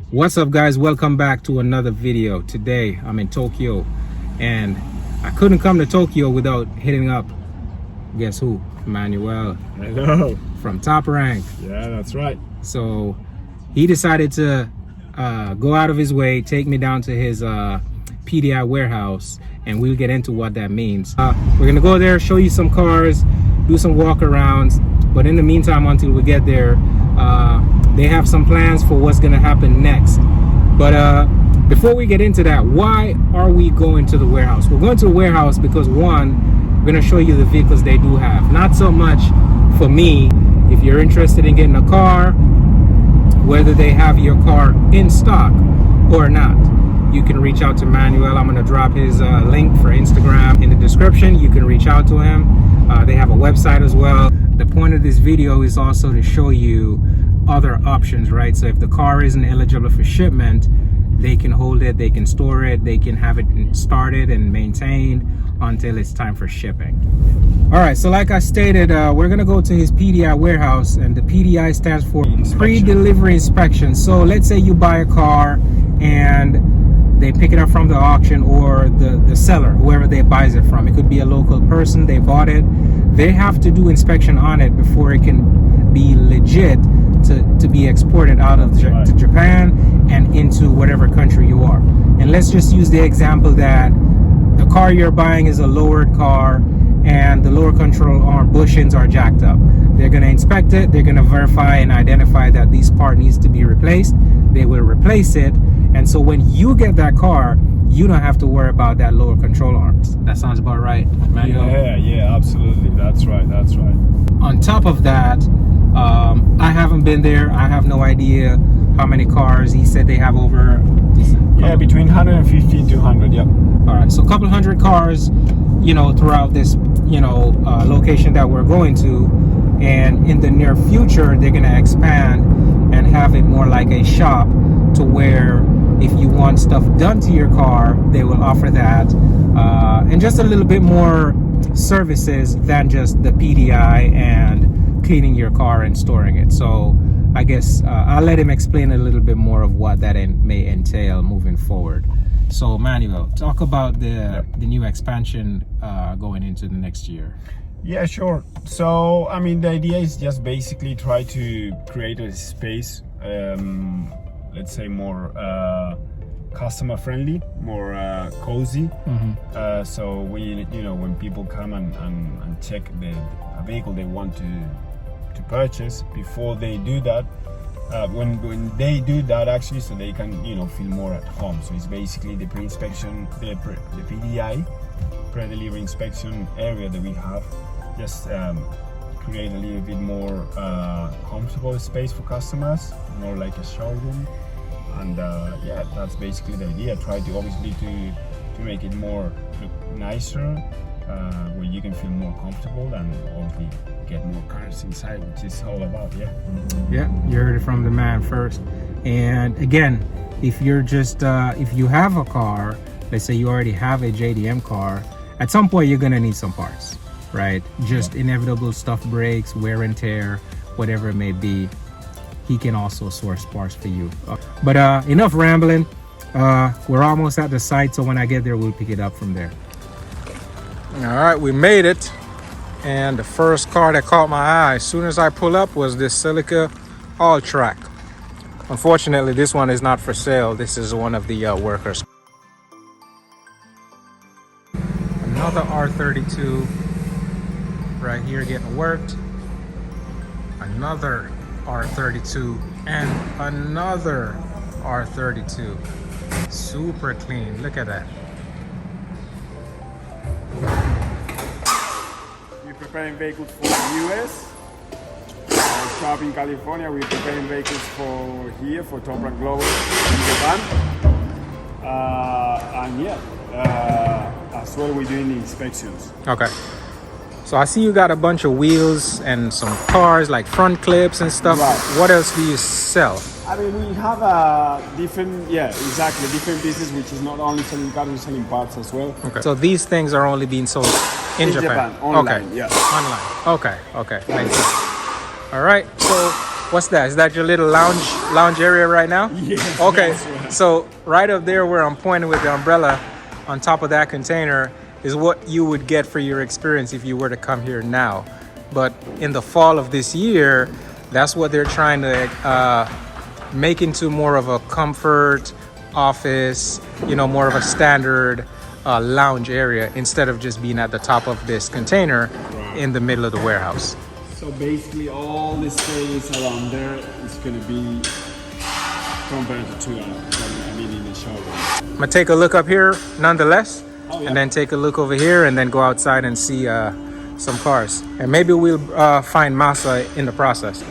What's up, guys? Welcome back to another video. Today I'm in Tokyo and I couldn't come to Tokyo without hitting up, guess who? Manuel. Hello. From Top Rank. Yeah, that's right. So he decided to go out of his way, take me down to his PDI warehouse, and we'll get into what that means. We're gonna go there, show you some cars, do some walk arounds, but in the meantime, until we get there, they have some plans for what's gonna happen next. But before we get into that, why are we going to the warehouse? We're going to the warehouse because, one, we're gonna show you the vehicles they do have. Not so much for me. If you're interested in getting a car, whether they have your car in stock or not, you can reach out to Manuel. I'm gonna drop his link for Instagram in the description. You can reach out to him. They have a website as well. The point of this video is also to show you other options, right? So if the car isn't eligible for shipment, they can hold it, they can store it, they can have it started and maintained until it's time for shipping. All right, so like I stated, we're gonna go to his PDI warehouse, and the PDI stands for pre-delivery inspection. So let's say you buy a car and they pick it up from the auction, or the seller, whoever they buys it from. It could be a local person, they bought it. They have to do inspection on it before it can be legit to be exported out of to Japan and into whatever country you are. And let's just use the example that the car you're buying is a lowered car and the lower control arm bushings are jacked up. They're going to inspect it, they're going to verify and identify that this part needs to be replaced. They will replace it, and so when you get that car, you don't have to worry about that lower control arms. That sounds about right, Manuel? Yeah, absolutely. That's right. On top of that, I haven't been there. I have no idea how many cars. He said they have over... between 150 and 200, yeah. All right, so a couple hundred cars, throughout this, location that we're going to. And in the near future, they're going to expand and have it more like a shop, to where if you want stuff done to your car, they will offer that. And just a little bit more services than just the PDI and cleaning your car and storing it. So I guess I'll let him explain a little bit more of what that may entail moving forward. So Manuel, talk about the new expansion going into the next year. Yeah, sure. So, I mean, the idea is just basically try to create a space, let's say more customer friendly, more cozy. Mm-hmm. So we, when people come and check the vehicle they want to purchase, before they do that, when they do that, actually, so they can feel more at home. So it's basically the pre-inspection, the PDI, pre-delivery inspection area that we have, just create a little bit more comfortable space for customers, more like a showroom. And that's basically the idea. Try to obviously to make it more look nicer, where you can feel more comfortable and obviously get more cars inside, which is all about. Yeah, you heard it from the man first. And again, if you're just if you have a car, let's say you already have a JDM car, at some point you're gonna need some parts, right? Just inevitable stuff breaks, wear and tear, whatever it may be. He can also source parts for you. But enough rambling. We're almost at the site, so when I get there, we'll pick it up from there. All right, we made it. And the first car that caught my eye as soon as I pull up was this Celica All-Track. Unfortunately, this one is not for sale. This is one of the workers. Another R32 right here getting worked. Another R32 and another R32. Super clean. Look at that. We're preparing vehicles for the US. Shop in California. We're preparing vehicles for here, for Top Rank Global in Japan. As well, we're doing the inspections. Okay. So I see you got a bunch of wheels and some cars, like front clips and stuff. Right. What else do you sell? I mean, we have different business, which is not only selling cars, we're selling parts as well. Okay. So these things are only being sold in Japan? Online, okay. yeah. Online. Okay. Makes sense. All right. So What's that? Is that your little lounge area right now? Yes. Okay. That's right. So right up there where I'm pointing with the umbrella on top of that container is what you would get for your experience if you were to come here now. But in the fall of this year, that's what they're trying to make into more of a comfort office, you know, more of a standard lounge area instead of just being at the top of this container in the middle of the warehouse. So basically all the space around there is going to be compared to in the showroom. I'm gonna take a look up here nonetheless, yeah. and then take a look over here and then go outside and see some cars. And maybe we'll find Masa in the process.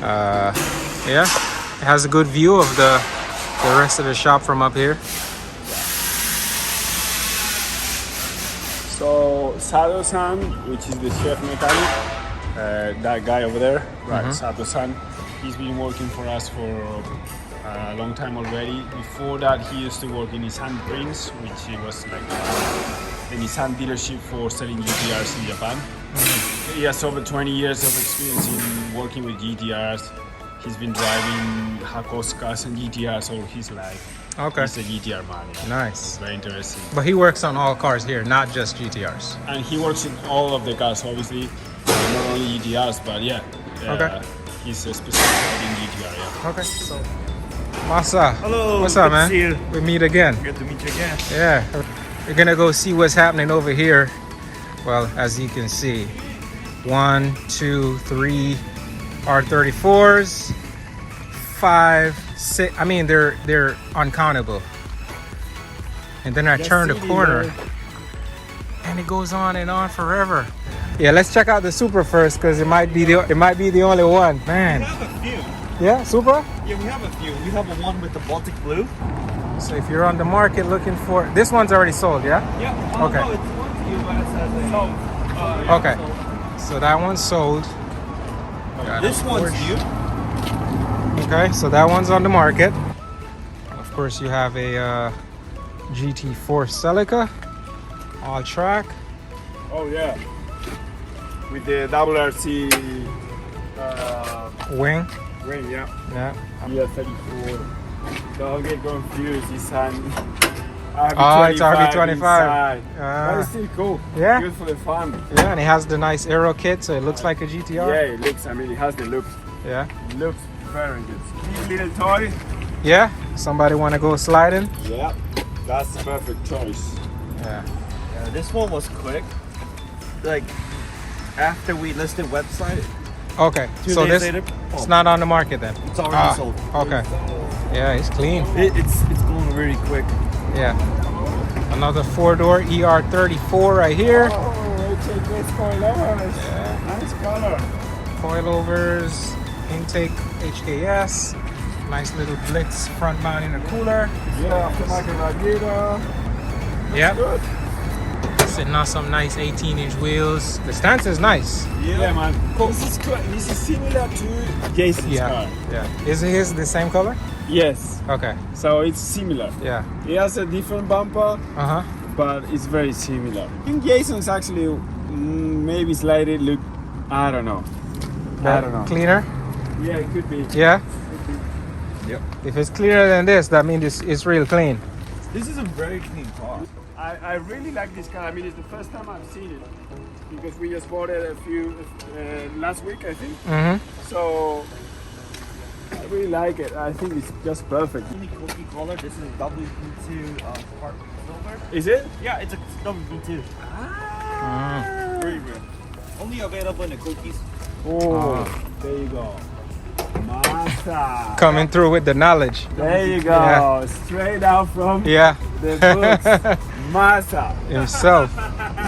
Yeah, it has a good view of the rest of the shop from up here. So Sato-san, which is the chef mechanic, that guy over there, right? Sato-san, he's been working for us for a long time already. Before that, he used to work in Nissan Prince, which was like the Nissan dealership for selling GTRs in Japan. He has over 20 years of experience in working with GTRs. He's been driving Hakosukas and GTRs all his life. Okay. He's a GTR man. Yeah. Nice. Very interesting. But he works on all cars here, not just GTRs. And he works in all of the cars, obviously, not only GTRs, but yeah. Okay. He's specialized in GTR, yeah. Okay. So, Masa. Hello. What's up, good man? To see you. We meet again. Good to meet you again. Yeah. We're gonna go see what's happening over here. Well, as you can see, 1, 2, 3 R34s, 5, 6. I mean, they're uncountable. And then I turn the corner, and it goes on and on forever. Yeah, let's check out the Supra first, because it might be the only one. Man. We have a few. Yeah, Supra. Yeah, we have a few. We have a one with the Baltic blue. So if you're on the market looking for this one's already sold, yeah? Yeah. Okay. No, it's one to you, but it says yeah, Okay. So that one's sold. This one's new. Okay, so that one's on the market. Of course, you have a GT4 Celica, all track. Oh yeah. With the RC Wing. wing, yeah. Yeah. Yeah, 34. Don't get confused, it's an Oh, it's RB25. inside. But it's still cool. Yeah. Good for the fun. Yeah, and it has the nice aero kit, so it looks like a GTR. Yeah, it looks, I mean, it has the look. Yeah. It looks very good. Cute little toy. Yeah. Somebody want to go sliding? Yeah, that's the perfect choice. Yeah. Yeah, this one was quick. Like after we listed website, Okay. 2 So days this later, it's not on the market then. it's already sold. Okay. Yeah, it's clean. It's going really quick. Yeah. Another 4-door ER34 right here. Oh, check this coilovers. Yeah. Nice color. Coilovers, intake HKS, nice little Blitz front mount intercooler. Yeah, aftermarket radiator. Yep. Good. Sitting on some nice 18-inch wheels. The stance is nice. Yeah, man. This is similar to Jason's Yeah. car. Yeah. Is his the same color? Yes. Okay. So it's similar. Yeah. He has a different bumper, Uh-huh. but it's very similar. I think Jason's actually maybe slightly look, I don't know. I don't know. Cleaner? Yeah, it could be. Yeah. Yep. If it's cleaner than this, that means it's real clean. This is a very clean car. I really like this car. I mean, it's the first time I've seen it because we just bought it last week, I think. Mm-hmm. So I really like it. I think it's just perfect. Unique cookie color. This is a WB2 Spark silver. Is it? Yeah, it's a WB2. Very rare. Only available in the cookies. Oh, there you go. Masa. Coming through with the knowledge. There you go. Yeah. Straight out from Yeah. the books. Masa. Himself.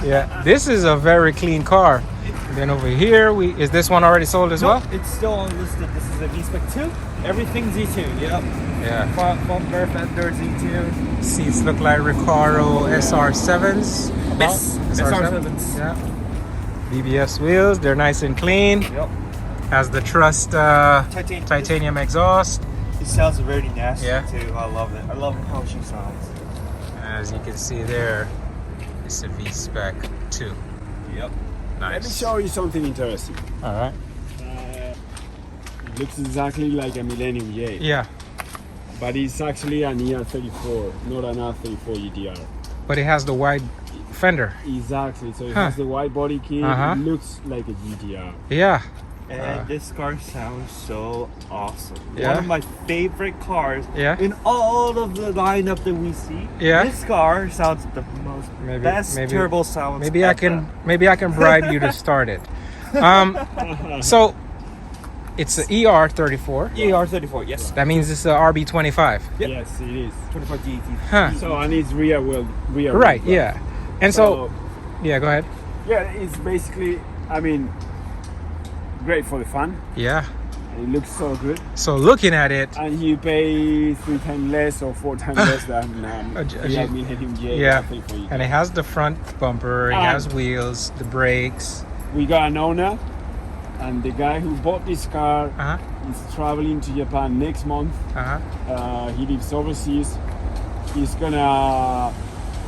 Yeah. This is a very clean car. And then over here, is this one already sold as well? It's still unlisted. This is a V-Spec 2. Everything's Z2. Yep. Yeah. Bumper, fender, Z2. Seats look like Recaro SR7s. Yes. SR7s. SR7s. Yeah. BBS wheels, they're nice and clean. Yep. Has the Trust titanium exhaust. It sounds very nasty Yeah. too. I love it. I love how she sounds. As you can see there, it's a V-Spec 2. Yep. Let me Nice. show you something interesting. All right. Looks exactly like a Millennium J. Yeah, But it's actually an ER34, not an R34 GTR. but it has the wide fender. Exactly. So it Huh. has the wide body kit. Uh-huh. It looks like a GTR. Yeah. And this car sounds so awesome. Yeah. One of my favorite cars Yeah. in all of the lineup that we see. Yeah. This car sounds the most best turbo sounds. Maybe I can bribe you to start it. So it's an ER34. ER34, yes. That means it's a RB25. Yep. Yes, it is. 25 GT. Huh. So and it's rear wheel. Right. Yeah. And so yeah, go ahead. Yeah, it's basically. I mean, great for the fun. Yeah. It looks so good. So looking at it, And you pay 3 times less or 4 times less than Millennium J. yeah, I think, for you. and it has the front bumper, it has wheels, the brakes. We got an owner, and the guy who bought this car Uh-huh. is traveling to Japan next month. Uh-huh. He lives overseas. He's gonna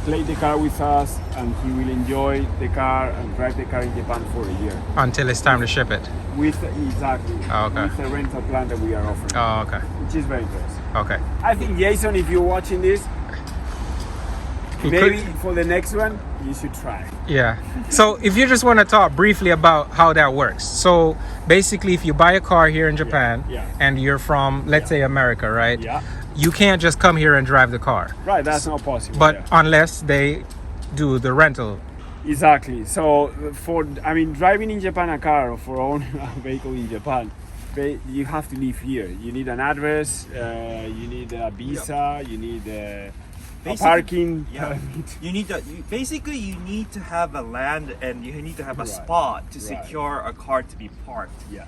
play the car with us, and he will enjoy the car and drive the car in Japan for a year. Until it's time to ship it. Exactly. Oh, okay. With the rental plan that we are offering, Oh, okay. which is very interesting. Okay. I think Jason, if you're watching this, You maybe could- for the next one, you should try. Yeah. So if you just want to talk briefly about how that works. So basically, if you buy a car here in Japan yeah. and you're from, let's say, America, right? Yeah. You can't just come here and drive the car. Right, that's not possible. But yeah. unless they do the rental. Exactly. So driving in Japan a car or for own a vehicle in Japan, you have to live here. You need an address, you need a visa, you need a parking permit. You need to you need to have a land and you need to have a spot to secure a car to be parked. Yeah.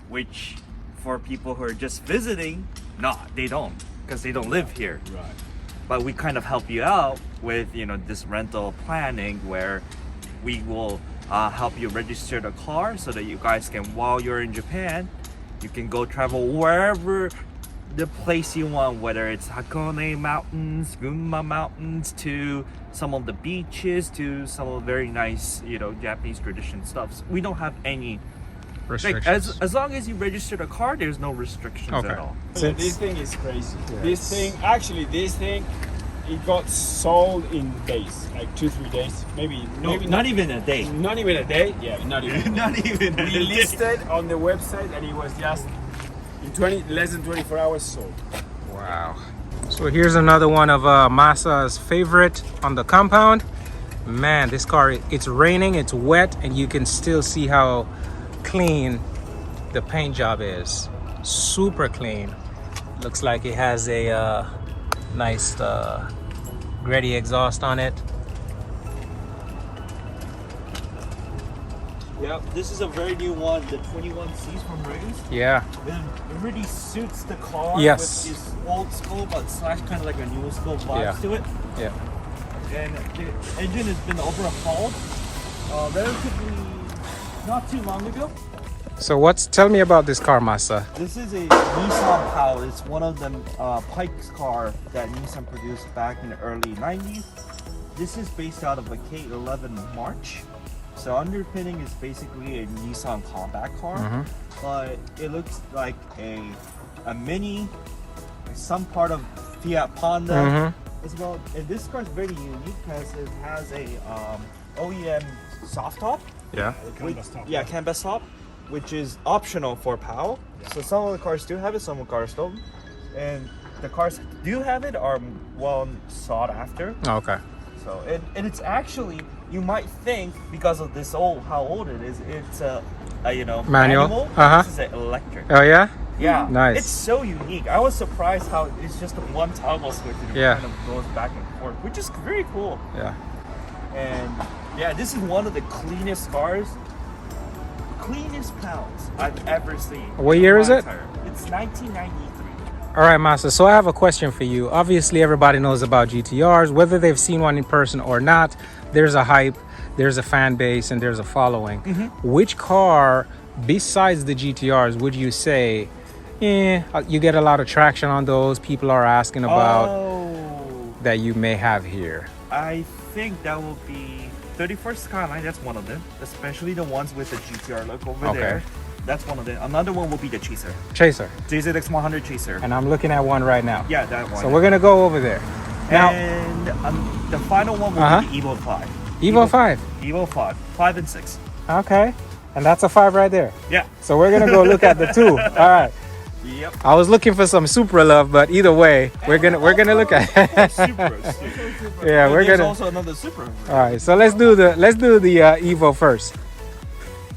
Which for people who are just visiting, they don't, because they don't live here. Right. But we kind of help you out with this rental planning where we will help you register the car so that you guys can, while you're in Japan, you can go travel wherever the place you want, whether it's Hakone Mountains, Gunma Mountains, to some of the beaches, to some of the very nice Japanese tradition stuff. We don't have any Restrictions. as long as you register the car, there's no restrictions at all. So this thing is crazy. This thing, it got sold in days, like 2-3 days, maybe Not even a day. not even a day. Yeah, not even. Not even a We day. listed on the website, and it was just in less than 24 hours sold. Wow. So here's another one of Masa's favorite on the compound. Man, this car, it's raining, it's wet, and you can still see how clean the paint job is. Super clean. Looks like it has a nice Gretty exhaust on it. Yep, this is a very new one, the 21Cs from Ray's. Yeah. It really suits the car Yes. with this old school but slash kind of like a new school vibes to it. Yeah. And the engine has been overhauled relatively not too long ago. So tell me about this car, Masa. This is a Nissan Pal. It's one of the Pikes car that Nissan produced back in the early 90s. This is based out of a K11 March. So underpinning is basically a Nissan combat car, but it looks like a Mini, some part of Fiat Panda as well. And this car is very unique because it has a OEM soft top. Yeah. Canvas top, which is optional for PAL. So some of the cars do have it, some of the cars don't. And the cars do have it are well sought after. Okay. So and it's actually, you might think because of this how old it is, it's a manual. This is an electric. Oh yeah? Yeah. Nice. It's so unique. I was surprised how it's just a one toggle switch and it kind of goes back and forth, which is very cool. Yeah. And yeah, this is one of the cleanest cars, cleanest pounds I've ever seen. What year is it? It's 1993. All right, Masa. So I have a question for you. Obviously, everybody knows about GTRs, whether they've seen one in person or not. There's a hype, there's a fan base, and there's a following. Which car, besides the GTRs, would you say, you get a lot of traction on those? People are asking about that you may have here. I think that will be 34 Skyline. That's one of them, especially the ones with the GTR look over there. That's one of them. Another one will be the Chaser. Chaser. JZX-100 Chaser. And I'm looking at one right now. Yeah, that one. So we're gonna go over there. Now, and the final one will be the Evo 5. Evo 5. Evo 5. 5 and 6. Okay. And that's a 5 right there. Yeah. So we're gonna go look at the 2. All right. Yep. I was looking for some Supra love, but either way, we're gonna look at Supra. Yeah, we're There's gonna. also another Supra. All right. So let's do the Evo first.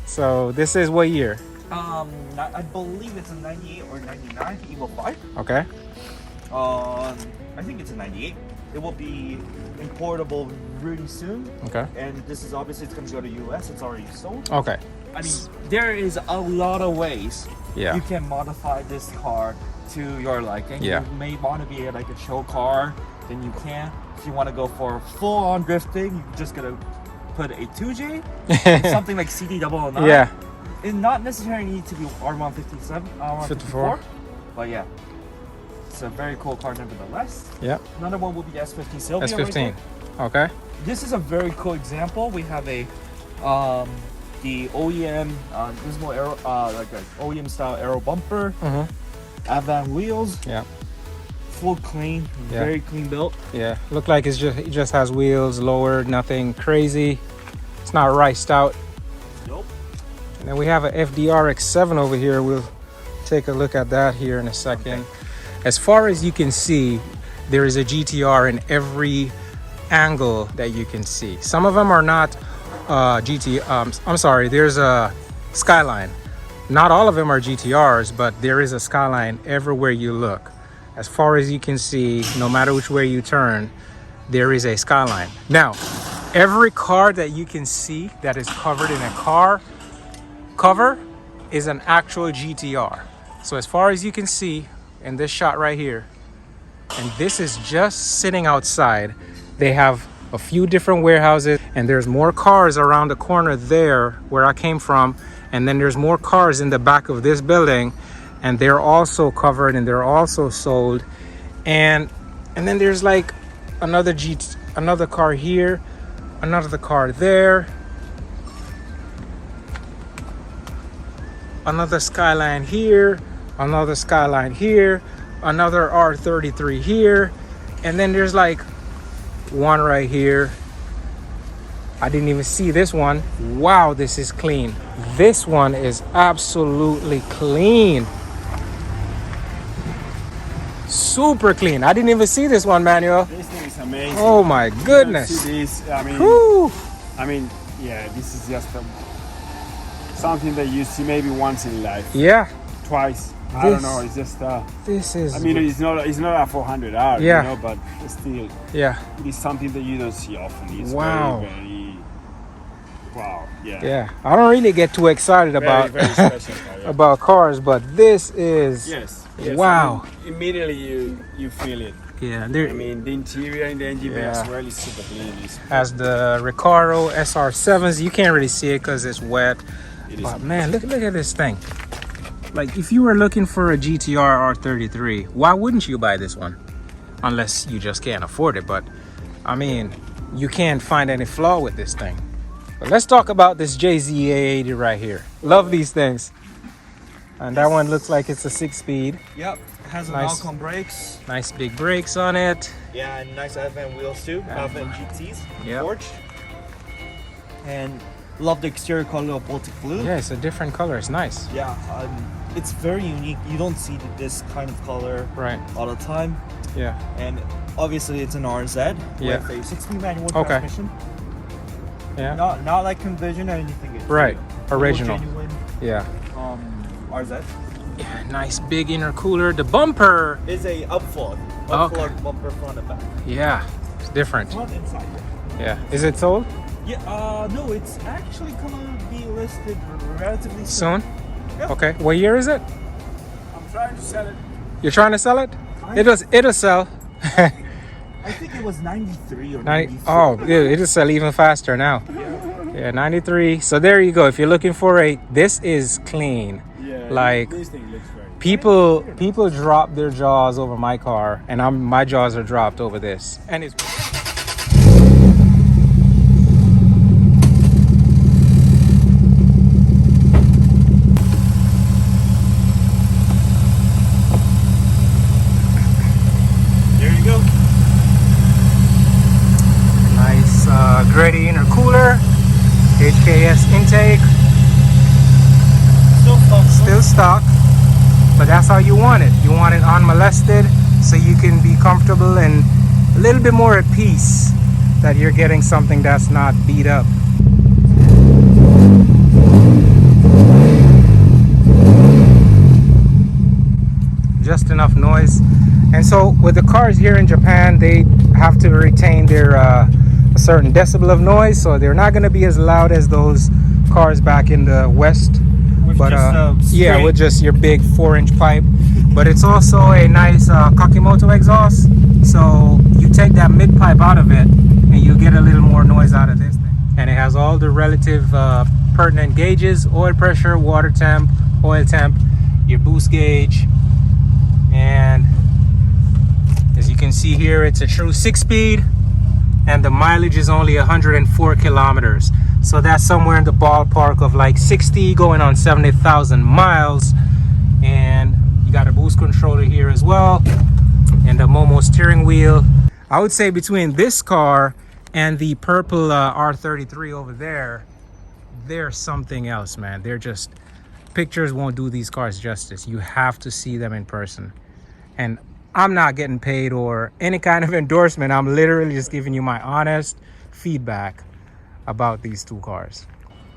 So this is what year? I believe it's a 98 or 99 Evo 5. Okay. I think it's a 98. It will be importable really soon. Okay. And this is obviously it's going to go to US. It's already sold. Okay. I mean, there is a lot of ways Yeah. you can modify this car to your liking. Yeah. You may want to be like a show car, then you can. If you want to go for full-on drifting, you're just going to put a 2J, something like CD009. Yeah. It not necessarily need to be R157, R154, but yeah, it's a very cool car nevertheless. Yeah. Another one will be the S15 Sylvia. S15. Right Okay. this is a very cool example. We have a the OEM Gizmo aero, like an OEM style aero bumper, Avant wheels, Yeah. full clean, Yeah. very clean built. Yeah. Look like it just has wheels lowered, nothing crazy. It's not riced out. Nope. And then we have a FDRX7 over here. We'll take a look at that here in a second. As far as you can see, there is a GTR in every angle that you can see. Some of them are not I'm sorry, there's a Skyline. Not all of them are GTRs, but there is a Skyline everywhere you look. As far as you can see, no matter which way you turn, there is a Skyline. Now, every car that you can see that is covered in a car cover is an actual GTR. So as far as you can see in this shot right here, and this is just sitting outside, they have a few different warehouses, and there's more cars around the corner there where I came from, and then there's more cars in the back of this building, and they're also covered and they're also sold. And then there's like another car here, another car there, another Skyline here, another Skyline here, another R33 here, and then there's like one right here. I didn't even see this one. Wow, this is clean. This one is absolutely clean. Super clean. I didn't even see this one, Manuel. This thing is amazing. Oh my goodness. See this? Whew. I mean, yeah, this is just something that you see maybe once in life. Yeah. Twice. I don't know. It's just. This is. I mean, it's not a 400R. Yeah. You know, but still. Yeah. It is something that you don't see often. It's Wow. very. Wow. Yeah. Yeah. I don't really get too excited about very special car, yeah. about cars, but this is. Yes. Wow. I mean, immediately you feel it. Yeah. I There. mean, the interior and the engine bay Yeah. as well is super clean. As the Recaro SR7s, you can't really see it because it's wet. It is. But man, look at this thing. Like, if you were looking for a GTR R33, why wouldn't you buy this one? Unless you just can't afford it. But I mean, you can't find any flaw with this thing. But let's talk about this JZA-80 right here. Love these things. And that one looks like it's a 6-speed. Yep. Has an Nice. Alcon brakes. Nice big brakes on it. Yeah, and nice Avant wheels too. Avant GTs. Yep. Forged. And love the exterior color of Baltic blue. Yeah, it's a different color. It's nice. Yeah, it's very unique. You don't see this kind of color Right. all the time. Yeah. And obviously it's an RZ Yeah. with a 6-speed manual Okay. transmission. Yeah. Not like Convision or anything. It's Right. full Original. genuine, Yeah. RZ. Yeah. Nice big intercooler. The bumper. Is a upfloor. Okay. Upfloor bumper front and back. Yeah. It's different. Front and side. Yeah. Is it sold Yeah, no, it's actually gonna be listed relatively soon. soon? Yep. Okay. What year is it? I'm trying to sell it. You're trying to sell it? It'll sell. I think it was 93 or 94. Oh, it'll sell even faster now. Yeah, 93. So there you go. If you're looking for this is clean. Yeah. Like, this thing looks very. people drop their jaws over my car, and my jaws are dropped over this. And it's R80 intercooler, HKS intake, still stock, but that's how you want it. You want it unmolested so you can be comfortable and a little bit more at peace that you're getting something that's not beat up. Just enough noise. And so with the cars here in Japan, they have to retain their a certain decibel of noise, so they're not going to be as loud as those cars back in the West. But yeah, with just your big 4-inch pipe. But it's also a nice Kakimoto exhaust, so you take that mid pipe out of it and you get a little more noise out of this thing. And it has all the relative pertinent gauges: oil pressure, water temp, oil temp, your boost gauge. And as you can see here, it's a true 6-speed, and the mileage is only 104 kilometers. So that's somewhere in the ballpark of like 60 going on 70,000 miles. And you got a boost controller here as well, and a Momo steering wheel. I would say between this car and the purple R33 over there, they're something else, man. They're just, pictures won't do these cars justice. You have to see them in person. And I'm not getting paid or any kind of endorsement. I'm literally just giving you my honest feedback about these two cars.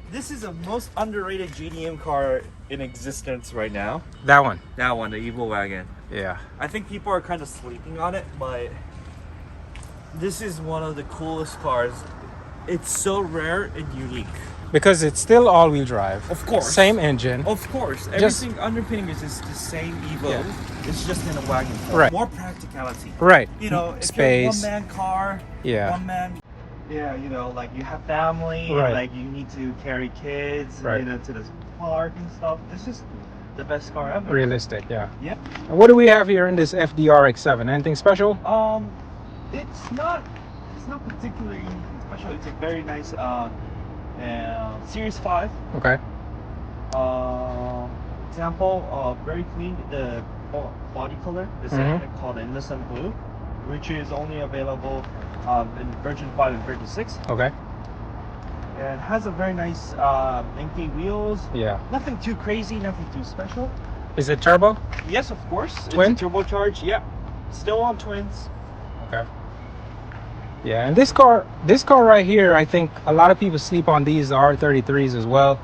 This is the most underrated JDM car in existence right now. That one? That one, the Evo Wagon. Yeah. I think people are kind of sleeping on it, but this is one of the coolest cars. It's so rare and unique. Because it's still all-wheel drive. Of course. Same engine. Of course. Everything underpinning is just the same Evo. Yeah. It's just in a wagon form. Right. More practicality. Right. You know, if space. you're a one-man car, Yeah. one man, yeah, you know, like you have family, Right. like you need to carry kids, Right. you know, to the park and stuff. This is the best car ever. Realistic, yeah. Yeah. And what do we have here in this FDRX7? Anything special? It's not particularly special. It's a very nice Series 5 Okay. example. Very clean. The body color is called Innocent Blue, which is only available in version 5 and version 6. Okay. And has a very nice lengthy wheels. Yeah. Nothing too crazy, nothing too special. Is it turbo? Yes, of course. Twin? It's a turbocharged. Yeah. Still on twins. Okay. Yeah, and this car right here, I think a lot of people sleep on these R33s as well.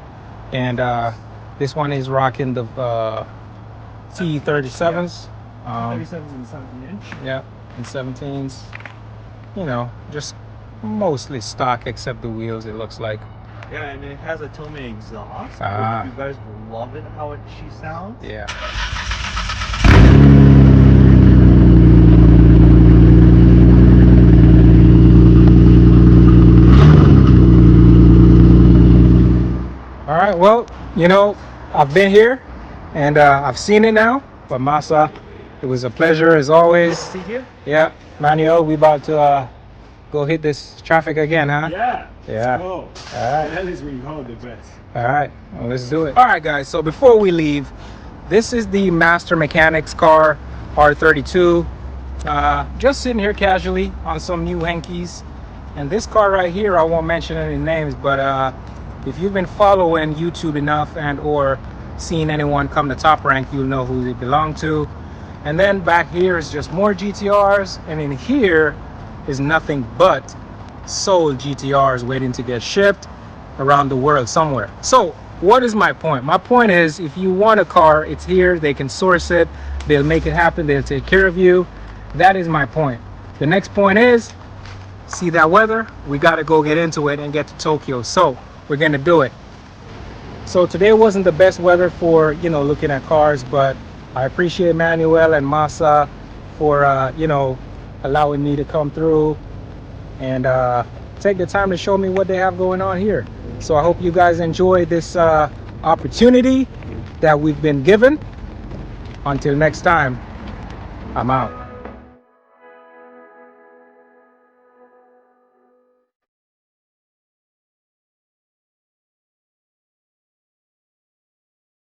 And this one is rocking the T37s. 37 and 17 inch. Yeah, and 17s. You know, just mostly stock except the wheels, it looks like. Yeah, and it has a Tomei exhaust. Ah. You guys will love it how she sounds. Yeah. All right, well, you know, I've been here and I've seen it now. But Masa, it was a pleasure as always. See you? Yeah, Manuel, we about to go hit this traffic again, huh? Yeah. Yeah. Let's go. All right. That is when you hold the best. All right, well, let's do it. All right, guys, so before we leave, this is the Master Mechanics car, R32. Just sitting here casually on some new hankies. And this car right here, I won't mention any names, but if you've been following YouTube enough and or seen anyone come to Top Rank, you'll know who they belong to. And then back here is just more GTRs, and in here is nothing but sold GTRs waiting to get shipped around the world somewhere. So what is my point? My point is, if you want a car, it's here. They can source it, they'll make it happen, they'll take care of you. That is my point. The next point is, see that weather? We got to go get into it and get to Tokyo. So we're gonna do it. So today wasn't the best weather for, you know, looking at cars, but I appreciate Manuel and Masa for you know, allowing me to come through and take the time to show me what they have going on here. So I hope you guys enjoy this opportunity that we've been given. Until next time, I'm out.